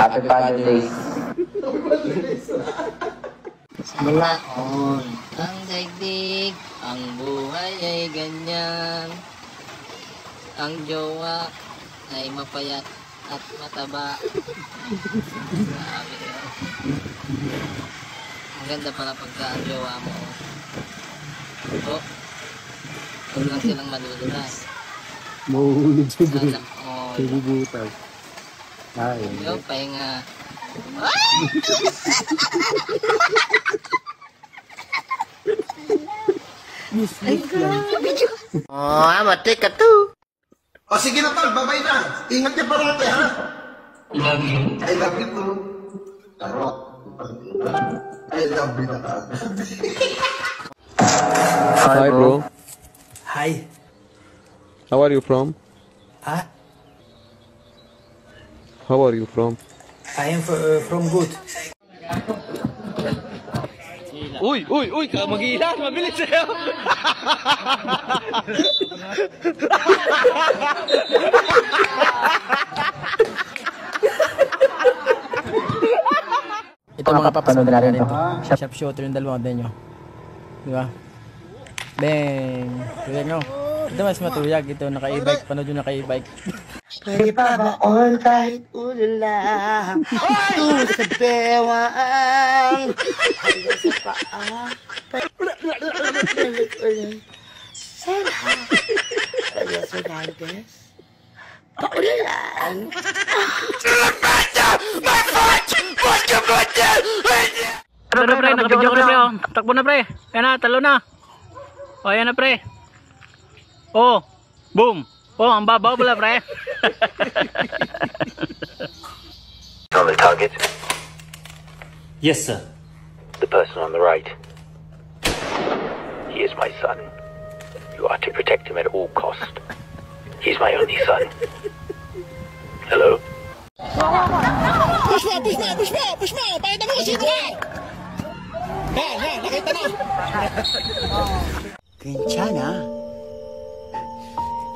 Happy Father's Day. Simula on ang daigdig, ang buhay ay ganyan. Ang jowa ay mapayat at mataba. Sabi ko. Ang ganda pala pagka ang jowa mo. Oh, huwag lang silang madudulas. Mahuhulog siguro. Oh, Nagugutas. Ay. yung pahinga. Oh, amati ka to. O sige na tol, babay na. Ingat niya parati ha. I love you too. Tarot. I love you na. Hi bro. Hi. How are you from? Huh? How are you from? I am from Good. Uy! Mag-iilan! Mabilis sa'yo! Ito mga papanood natin ito. Sharp shooter yung dalawang din nyo. Di ba? Bang! Tuyag nyo. Ito mas matuyag. Ito naka-e-bike. Panood yung naka-e-bike. Pwede pa ba all kahit ulala? Ito sa bewang. Hanggang sa paa. Balik ulit. Sana. Kaya sa gandes. Paulan. Pre, nakabidyo ko na pre, oh. Takbo na pre. Ayan na, talo na. O, ayan na pre. Oh, boom. Oh, ang babaw pala pre. On the target. Yes sir. The person on the right. He is my son. You are to protect him at all cost. He's my only son. Hello? Push mo! Pakita mo kasi ito ha! Yan, nakita na! Kinchana.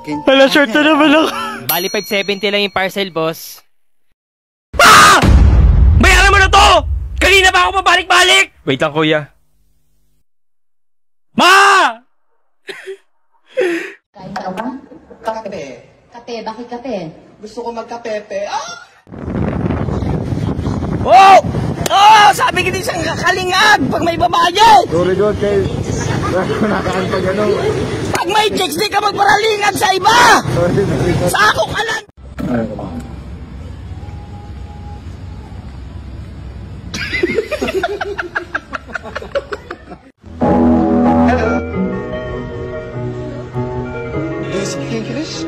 Wala short na naman ako. Bali 570 lang yung parcel boss. Bayaran mo na to! Kanina pa ako pabalik-balik! Wait lang kuya. Ma! Kain ka ba? Kape. Kape, bakit kape? Gusto ko magkapepe. Ah! Oh! Oh! Sabi ko din sa kalingag pag may babayad! Sorry God, kay... Nakaan pag ano. Pag may chicks, di ka magparalingag sa iba! Sa ako ka lang! Hello? Do you speak English?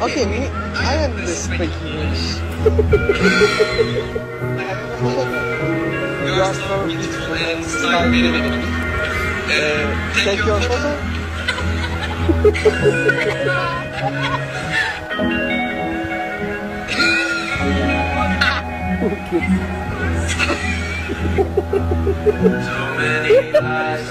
Okay, I understand English. You are so beautiful and smiling. Take your photo. So many lies